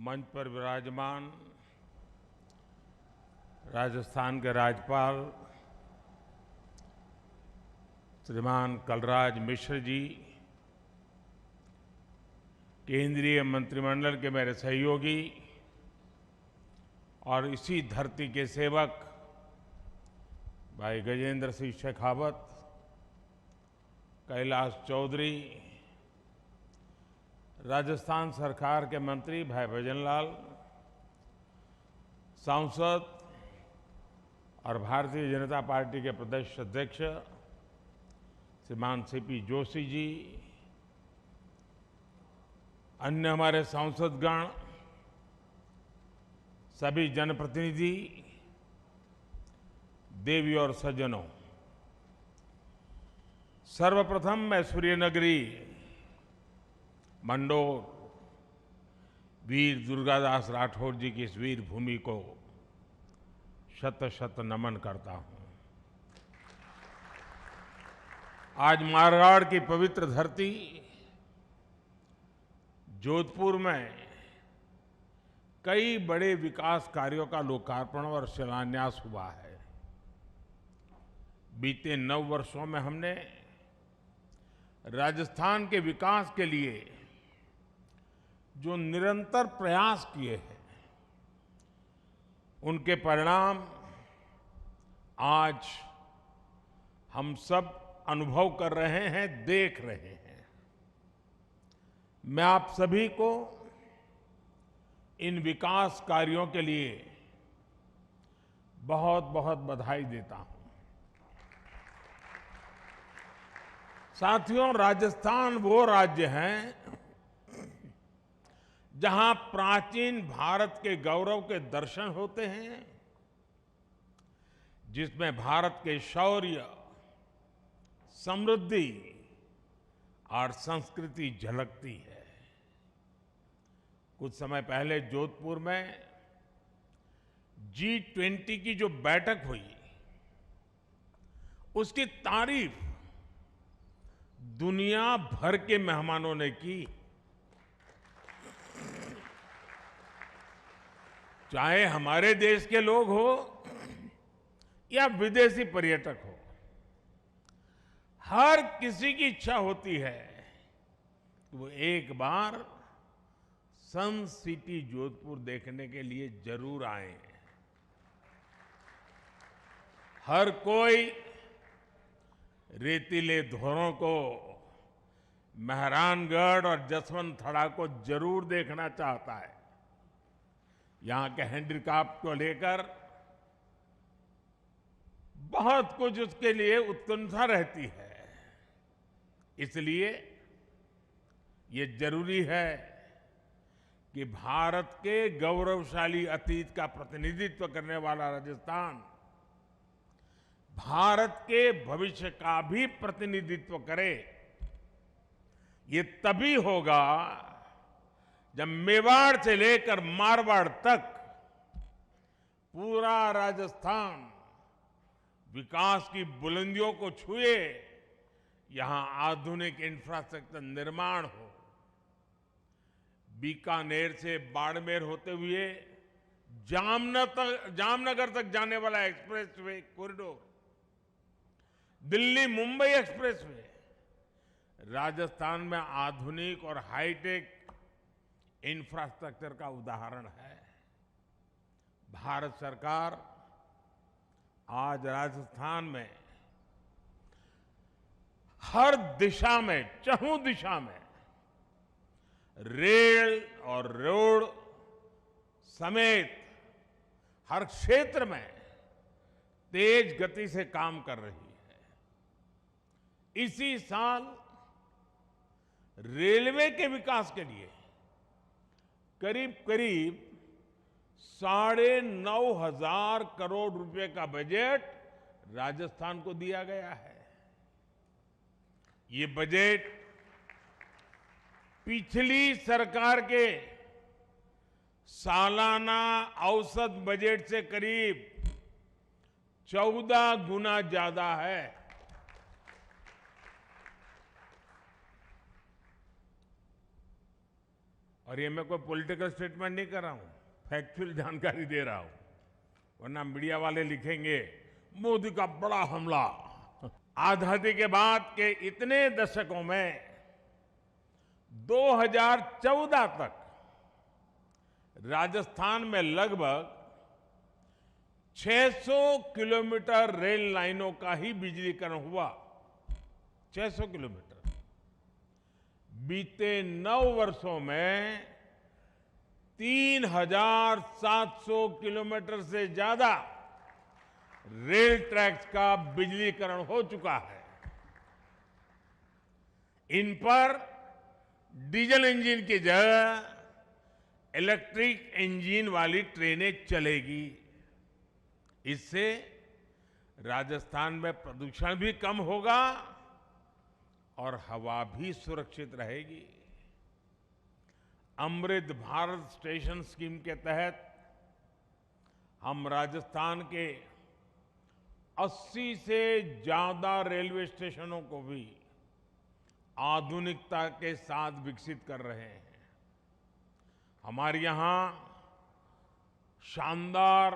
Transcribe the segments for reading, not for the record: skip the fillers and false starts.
मंच पर विराजमान राजस्थान के राज्यपाल श्रीमान कलराज मिश्र जी, केंद्रीय मंत्रिमंडल के मेरे सहयोगी और इसी धरती के सेवक भाई गजेंद्र सिंह शेखावत, कैलाश चौधरी, राजस्थान सरकार के मंत्री भाई भजन लाल, सांसद और भारतीय जनता पार्टी के प्रदेश अध्यक्ष श्रीमान सीपी जोशी जी, अन्य हमारे सांसदगण, सभी जनप्रतिनिधि, देवी और सज्जनों, सर्वप्रथम मैं सूर्यनगरी मंडोर वीर दुर्गादास राठौर जी की इस वीर भूमि को शत शत नमन करता हूं। आज मारवाड़ की पवित्र धरती जोधपुर में कई बड़े विकास कार्यों का लोकार्पण और शिलान्यास हुआ है। बीते 9 वर्षों में हमने राजस्थान के विकास के लिए जो निरंतर प्रयास किए हैं, उनके परिणाम आज हम सब अनुभव कर रहे हैं, देख रहे हैं। मैं आप सभी को इन विकास कार्यों के लिए बहुत बहुत बधाई देता हूं। साथियों, राजस्थान वो राज्य है जहां प्राचीन भारत के गौरव के दर्शन होते हैं, जिसमें भारत के शौर्य, समृद्धि और संस्कृति झलकती है। कुछ समय पहले जोधपुर में G20 की जो बैठक हुई, उसकी तारीफ दुनिया भर के मेहमानों ने की। चाहे हमारे देश के लोग हो या विदेशी पर्यटक हो, हर किसी की इच्छा होती है कि वो एक बार सन सिटी जोधपुर देखने के लिए जरूर आए। हर कोई रेतीले धोरों को, मेहरानगढ़ और जसवंत थड़ा को जरूर देखना चाहता है। यहां के हैंडीक्राफ्ट को लेकर बहुत कुछ उसके लिए उत्कंठा रहती है। इसलिए ये जरूरी है कि भारत के गौरवशाली अतीत का प्रतिनिधित्व करने वाला राजस्थान भारत के भविष्य का भी प्रतिनिधित्व करे। ये तभी होगा जब मेवाड़ से लेकर मारवाड़ तक पूरा राजस्थान विकास की बुलंदियों को छुए, यहां आधुनिक इंफ्रास्ट्रक्चर निर्माण हो। बीकानेर से बाड़मेर होते हुए जामनगर तक जाने वाला expressway corridor, Delhi Mumbai expressway Rajasthan में आधुनिक और हाईटेक इंफ्रास्ट्रक्चर का उदाहरण है। भारत सरकार आज राजस्थान में हर दिशा में, चहुं दिशा में रेल और रोड समेत हर क्षेत्र में तेज गति से काम कर रही है। इसी साल रेलवे के विकास के लिए करीब करीब 9,500 करोड़ रुपए का बजट राजस्थान को दिया गया है। ये बजट पिछली सरकार के सालाना औसत बजट से करीब 14 गुना ज्यादा है। और ये मैं कोई पॉलिटिकल स्टेटमेंट नहीं कर रहा हूं, फैक्चुअल जानकारी दे रहा हूं, वरना मीडिया वाले लिखेंगे मोदी का बड़ा हमला। आजादी के बाद के इतने दशकों में 2014 तक राजस्थान में लगभग 600 किलोमीटर रेल लाइनों का ही बिजलीकरण हुआ। 600 किलोमीटर। बीते 9 वर्षों में 3,700 किलोमीटर से ज्यादा रेल ट्रैक्स का बिजलीकरण हो चुका है। इन पर डीजल इंजन की जगह इलेक्ट्रिक इंजन वाली ट्रेनें चलेगी। इससे राजस्थान में प्रदूषण भी कम होगा और हवा भी सुरक्षित रहेगी। अमृत भारत स्टेशन स्कीम के तहत हम राजस्थान के 80 से ज्यादा रेलवे स्टेशनों को भी आधुनिकता के साथ विकसित कर रहे हैं। हमारे यहां शानदार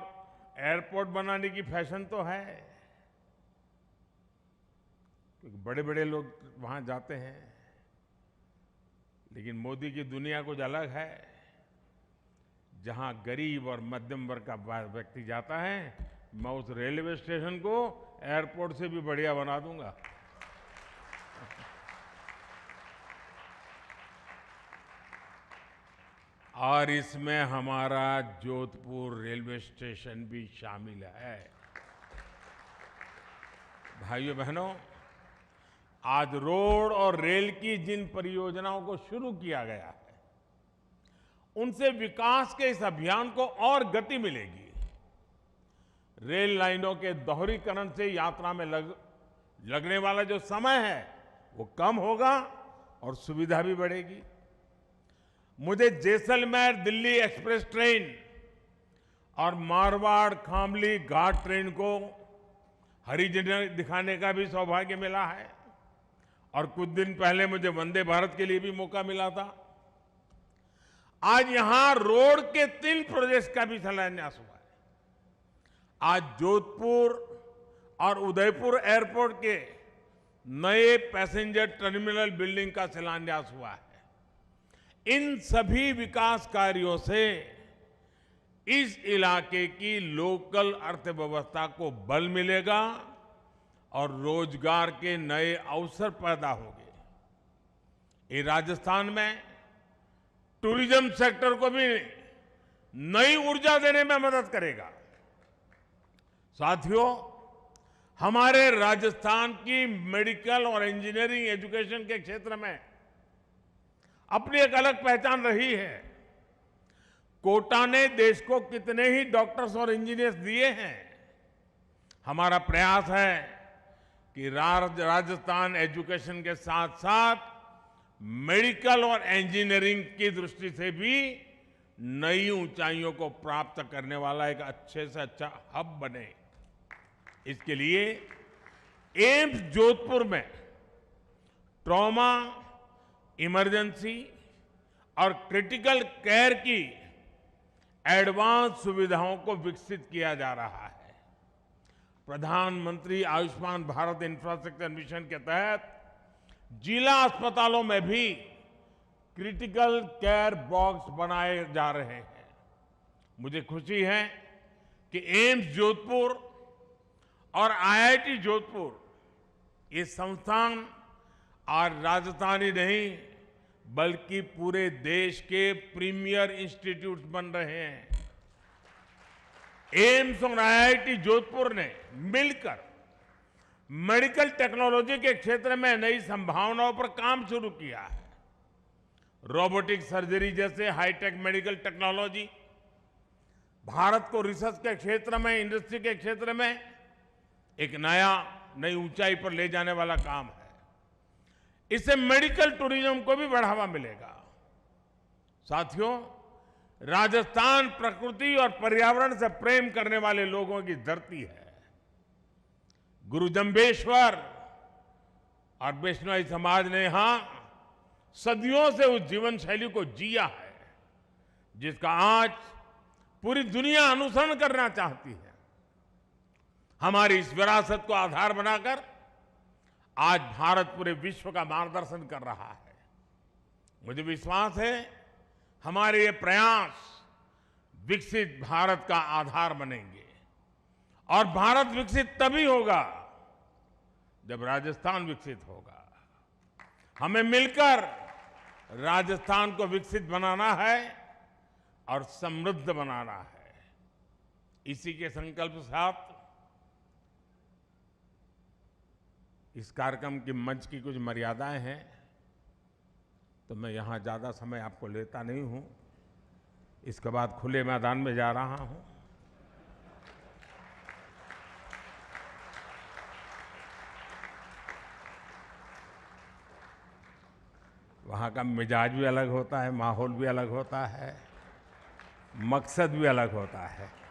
एयरपोर्ट बनाने की फैशन तो है, क्योंकि बड़े बड़े लोग वहां जाते हैं, लेकिन मोदी की दुनिया कुछ अलग है। जहां गरीब और मध्यम वर्ग का व्यक्ति जाता है, मैं उस रेलवे स्टेशन को एयरपोर्ट से भी बढ़िया बना दूंगा। और इसमें हमारा जोधपुर रेलवे स्टेशन भी शामिल है। भाइयों बहनों, आज रोड और रेल की जिन परियोजनाओं को शुरू किया गया है, उनसे विकास के इस अभियान को और गति मिलेगी। रेल लाइनों के दोहरीकरण से यात्रा में लगने वाला जो समय है वो कम होगा और सुविधा भी बढ़ेगी। मुझे जैसलमेर दिल्ली एक्सप्रेस ट्रेन और मारवाड़ खामली घाट ट्रेन को हरी झंडी दिखाने का भी सौभाग्य मिला है, और कुछ दिन पहले मुझे वंदे भारत के लिए भी मौका मिला था। आज यहां रोड के 3 प्रोजेक्ट्स का भी शिलान्यास हुआ है। आज जोधपुर और उदयपुर एयरपोर्ट के नए पैसेंजर टर्मिनल बिल्डिंग का शिलान्यास हुआ है। इन सभी विकास कार्यों से इस इलाके की लोकल अर्थव्यवस्था को बल मिलेगा और रोजगार के नए अवसर पैदा होंगे। ये राजस्थान में टूरिज्म सेक्टर को भी नई ऊर्जा देने में मदद करेगा। साथियों, हमारे राजस्थान की मेडिकल और इंजीनियरिंग एजुकेशन के क्षेत्र में अपनी एक अलग पहचान रही है। कोटा ने देश को कितने ही डॉक्टर्स और इंजीनियर्स दिए हैं। हमारा प्रयास है कि राजस्थान एजुकेशन के साथ साथ मेडिकल और इंजीनियरिंग की दृष्टि से भी नई ऊंचाइयों को प्राप्त करने वाला एक अच्छे से अच्छा हब बने। इसके लिए एम्स जोधपुर में ट्रॉमा, इमरजेंसी और क्रिटिकल केयर की एडवांस सुविधाओं को विकसित किया जा रहा है। प्रधानमंत्री आयुष्मान भारत इंफ्रास्ट्रक्चर मिशन के तहत जिला अस्पतालों में भी क्रिटिकल केयर बॉक्स बनाए जा रहे हैं। मुझे खुशी है कि एम्स जोधपुर और आईआईटी जोधपुर ये संस्थान आज राजस्थान ही नहीं बल्कि पूरे देश के प्रीमियर इंस्टीट्यूट बन रहे हैं। एम्स और आईआईटी जोधपुर ने मिलकर मेडिकल टेक्नोलॉजी के क्षेत्र में नई संभावनाओं पर काम शुरू किया है। रोबोटिक सर्जरी जैसे हाईटेक मेडिकल टेक्नोलॉजी भारत को रिसर्च के क्षेत्र में, इंडस्ट्री के क्षेत्र में एक नई ऊंचाई पर ले जाने वाला काम है। इससे मेडिकल टूरिज्म को भी बढ़ावा मिलेगा। साथियों, राजस्थान प्रकृति और पर्यावरण से प्रेम करने वाले लोगों की धरती है। गुरु जम्बेश्वर और वैष्णव समाज ने यहां सदियों से उस जीवन शैली को जिया है। जिसका आज पूरी दुनिया अनुसरण करना चाहती है। हमारी इस विरासत को आधार बनाकर आज भारत पूरे विश्व का मार्गदर्शन कर रहा है। मुझे विश्वास है हमारे ये प्रयास विकसित भारत का आधार बनेंगे और भारत विकसित तभी होगा जब राजस्थान विकसित होगा। हमें मिलकर राजस्थान को विकसित बनाना है और समृद्ध बनाना है। इसी के संकल्प के साथ इस कार्यक्रम की मंच की कुछ मर्यादाएं हैं, तो मैं यहां ज्यादा समय आपको लेता नहीं हूं। इसके बाद खुले मैदान में जा रहा हूं। वहां का मिजाज भी अलग होता है, माहौल भी अलग होता है, मकसद भी अलग होता है।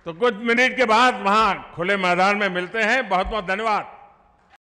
तो कुछ मिनट के बाद वहां खुले मैदान में मिलते हैं। बहुत बहुत धन्यवाद।